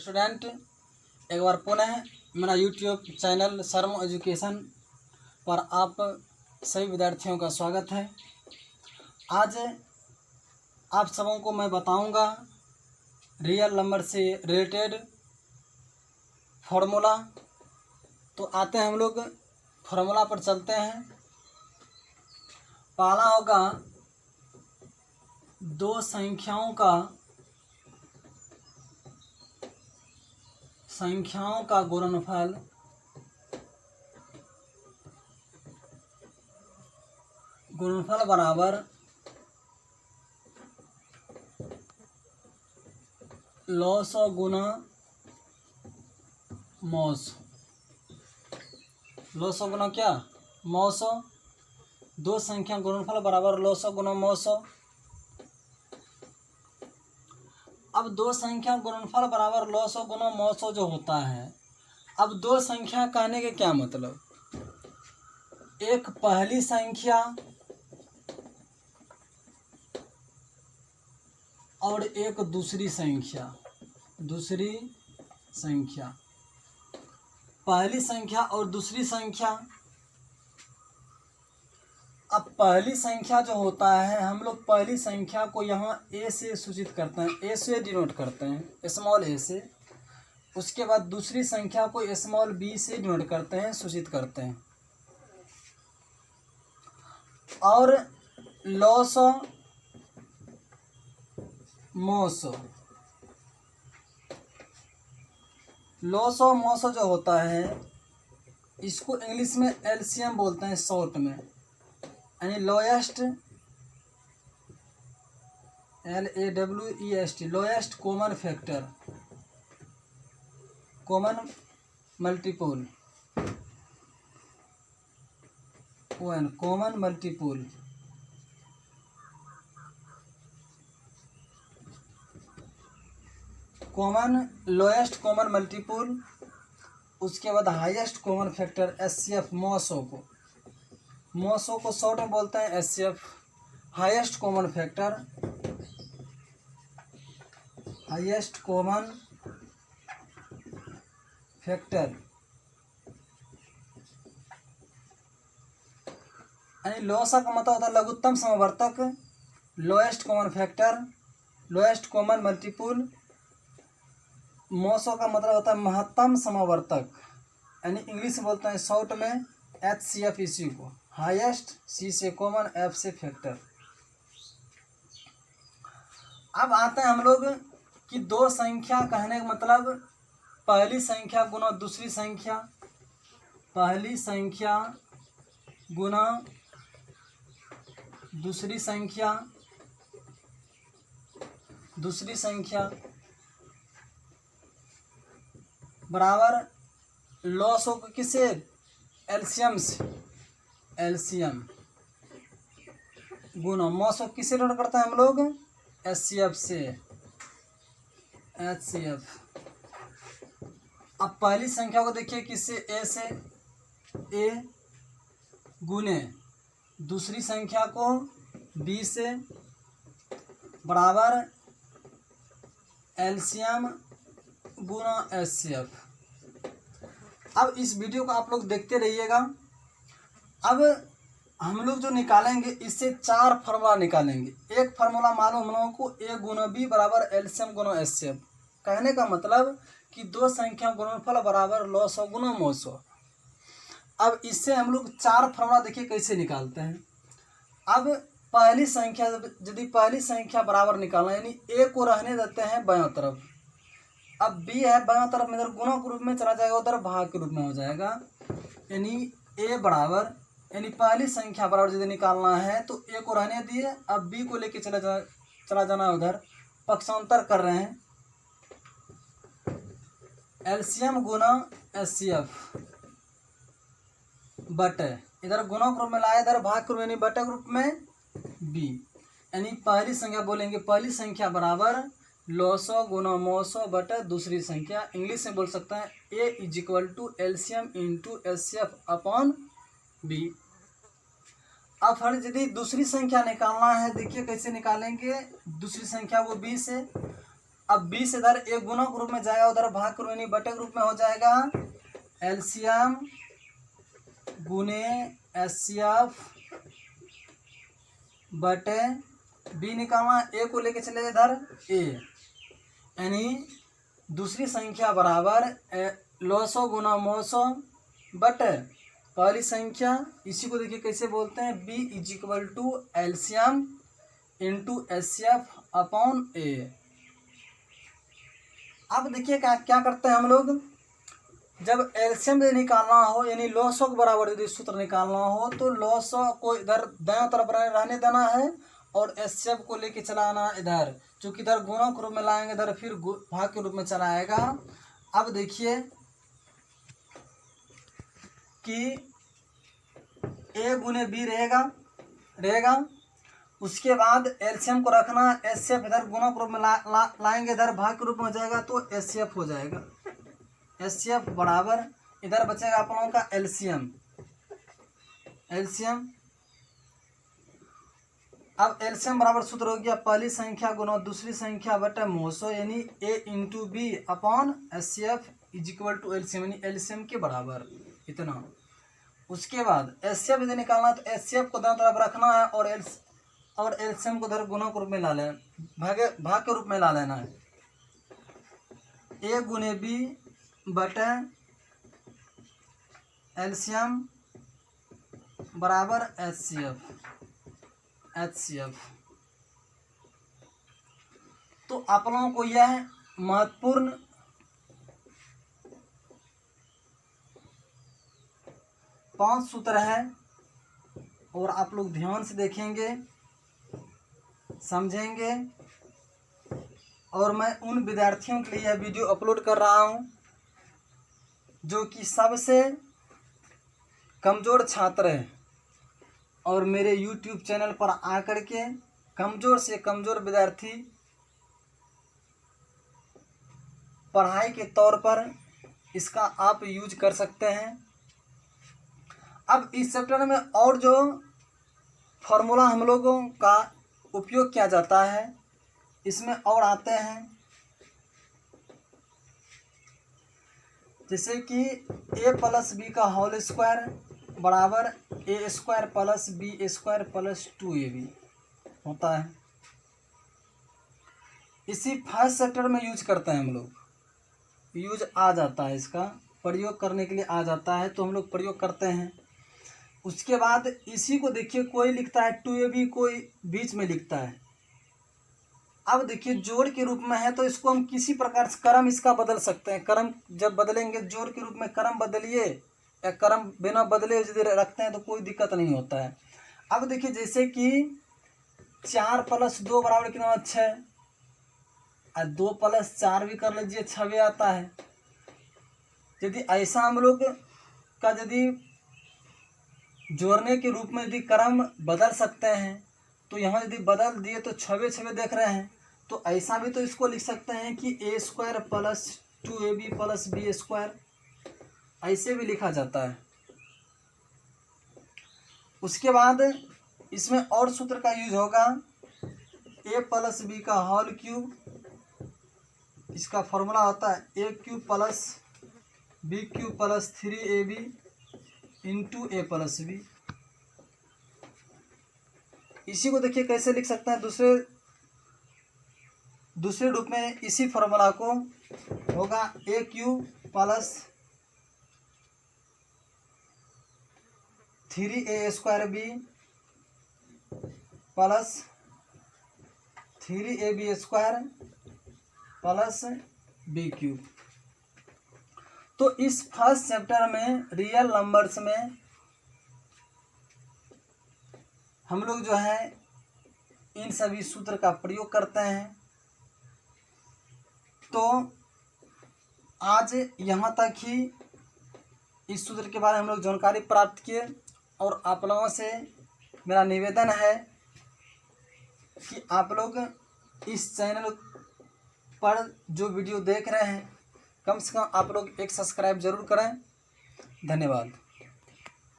Student, एक बार पुनः मेरा यूट्यूब चैनल शर्मा एजुकेशन पर आप सभी विद्यार्थियों का स्वागत है। आज आप सबों को मैं बताऊंगा रियल नंबर से रिलेटेड फार्मूला। तो आते हैं हम लोग फार्मूला पर चलते हैं। पहला होगा दो संख्याओं का गुणनफल बराबर लॉसो गुना मौसो। लॉसो गुना क्या मौसो। दो संख्या गुणनफल बराबर लॉसो गुना मौसो। अब दो संख्या गुणनफल बराबर लॉसो गुना मौसो जो होता है, अब दो संख्या कहने के क्या मतलब, एक पहली संख्या और एक दूसरी संख्या। पहली संख्या और दूसरी संख्या। अब पहली संख्या जो होता है, हम लोग पहली संख्या को यहाँ ए से सूचित करते हैं, ए से डिनोट करते हैं, स्मॉल ए से। उसके बाद दूसरी संख्या को स्मॉल बी से डिनोट करते हैं, सूचित करते हैं। और लॉसो मौसो जो होता है, इसको इंग्लिश में एलसीएम बोलते हैं शॉर्ट में, यानी lowest, LAWEST, lowest common factor, common multiple, common multiple. Lowest common multiple. उसके बाद हाईएस्ट कॉमन फैक्टर HCF, मौसो को शॉर्ट में बोलते हैं HCF, हाईएस्ट कॉमन फैक्टर, यानी लॉसा का मतलब होता है लघुत्तम समवर्तक, lowest common factor, lowest common multiple. मौसो का मतलब होता है महत्तम समवर्तक, यानी इंग्लिश में बोलते हैं शॉर्ट में HCF, इसी को हाईएस्ट, C से कॉमन, F से फैक्टर। अब आते हैं हम लोग कि दो संख्या कहने का मतलब पहली संख्या गुना दूसरी संख्या, पहली संख्या गुना दूसरी संख्या बराबर लॉसो को किसे एलसीएम से, एलसीएम गुना मौसो किसे नोट करते हैं हम लोग HCF से, HCF। अब पहली संख्या को देखिए किससे, ए से, ए गुने दूसरी संख्या को बी से बराबर एलसीएम गुना HCF। अब इस वीडियो को आप लोग देखते रहिएगा। अब हम लोग जो निकालेंगे, इससे चार फार्मूला निकालेंगे। एक फार्मूला मालूम हम लोगों को, ए गुना बी बराबर एलसीएम गुना HCF। कहने का मतलब कि दो संख्या गुणनफल बराबर लॉसो गुना मौसो। अब इससे हम लोग चार फार्मूला देखिए कैसे निकालते हैं। अब पहली संख्या, यदि पहली संख्या बराबर निकालना, यानी ए को रहने देते हैं बायां तरफ, अब बी है बायां तरफ में, इधर गुणा के रूप में चला जाएगा, उधर भाग के रूप में हो जाएगा। यानी ए बराबर, यानी पहली संख्या बराबर यदि निकालना है तो ए को रहने दिए, अब बी को लेके चला जाना है उधर, पक्षांतर कर रहे हैं, एलसीएम गुना HCF बटे, इधर गुणा के रूप में लाया, इधर भाग के रूप में, बटे के रूप में बी। यानी पहली संख्या बोलेंगे, पहली संख्या बराबर लॉसो गुना मौसो बटे दूसरी संख्या। इंग्लिश में बोल सकते हैं A is equal to LCM into HCF upon B. अब फिर यदि दूसरी संख्या निकालना है, देखिए कैसे निकालेंगे। दूसरी संख्या को बी से, अब 20 इधर एक गुणा के रूप में जाएगा, उधर भाग के रूप में बटे के रूप में हो जाएगा एलसीएम गुने एचसीएफ बटे बी निकालना, ए को लेके चले इधर ए, यानी दूसरी संख्या बराबर लॉसो गुना मोसो बटे पहली संख्या। इसी को देखिए कैसे बोलते हैं, B is equal to LCM into HCF upon A. अब देखिए क्या करते हैं हम लोग, जब एलसीएम निकालना हो यानी लॉसो के बराबर यदि सूत्र निकालना हो तो लॉसो को इधर दाएं तरफ रहने देना है और एचसीएफ को लेके चलाना इधर, क्योंकि इधर गुणों के रूप में लाएंगे, इधर फिर भाग के रूप में चलाएगा। अब देखिए कि ए गुने बी रहेगा, उसके बाद एलसीएम को रखना, एचसीएफ इधर गुणों के रूप में लाएंगे, इधर भाग के रूप में हो जाएगा तो एचसीएफ हो जाएगा। एचसीएफ बराबर इधर बचेगा आप लोगों का एलसीएम। अब एलसीएम बराबर सूत्र हो गया पहली संख्या गुना दूसरी संख्या बटे मोसो, यानी A into B upon HCF is equal to LCM, यानी एलसीएम के बराबर इतना। उसके बाद एचसीएफ यदि निकालना तो एचसीएफ को दोनों तरफ रखना है और एलसीएम को इधर गुणों के रूप में ला लेना, भाग के रूप में ला लेना है। ए गुने बी बटे एलसीएम बराबर एचसीएफ। तो आप लोगों को यह महत्वपूर्ण पांच सूत्र है और आप लोग ध्यान से देखेंगे, समझेंगे। और मैं उन विद्यार्थियों के लिए यह वीडियो अपलोड कर रहा हूं जो कि सबसे कमज़ोर छात्र हैं और मेरे YouTube चैनल पर आकर के कमज़ोर से कमज़ोर विद्यार्थी पढ़ाई के तौर पर इसका आप यूज कर सकते हैं। अब इस चैप्टर में और जो फॉर्मूला हम लोगों का उपयोग किया जाता है इसमें और आते हैं, जैसे कि a प्लस बी का होल स्क्वायर बराबर A square plus B square plus 2ab होता है। इसी फर्स्ट सेक्टर में यूज करते हैं हम लोग, यूज आ जाता है, इसका प्रयोग करने के लिए आ जाता है तो हम लोग प्रयोग करते हैं। उसके बाद इसी को देखिए कोई लिखता है 2ab, कोई बीच में लिखता है। अब देखिए जोड़ के रूप में है तो इसको हम किसी प्रकार से क्रम इसका बदल सकते हैं। क्रम जब बदलेंगे जोड़ के रूप में क्रम बदलिए या क्रम बिना बदले यदि रखते हैं तो कोई दिक्कत नहीं होता है। अब देखिए जैसे कि 4 + 2 बराबर कितना 6, और 2 + 4 भी कर लीजिए 6 आता है। यदि ऐसा हम लोग का यदि जोड़ने के रूप में यदि क्रम बदल सकते हैं तो यहाँ यदि बदल दिए तो 6 देख रहे हैं, तो ऐसा भी तो इसको लिख सकते हैं कि a² + 2ab + b², ऐसे भी लिखा जाता है। उसके बाद इसमें और सूत्र का यूज होगा a + b का होल क्यूब, इसका फॉर्मूला होता है a³ + b³ + 3ab into a + b। इसी को देखिए कैसे लिख सकते हैं दूसरे रूप में, इसी फॉर्मूला को होगा a³ + 3a² b + 3ab² + b³। तो इस फर्स्ट चैप्टर में रियल नंबर्स में हम लोग जो है इन सभी सूत्र का प्रयोग करते हैं। तो आज यहाँ तक ही इस सूत्र के बारे में हम लोग जानकारी प्राप्त किए, और आप लोगों से मेरा निवेदन है कि आप लोग इस चैनल पर जो वीडियो देख रहे हैं कम से कम आप लोग एक सब्सक्राइब जरूर करें। धन्यवाद।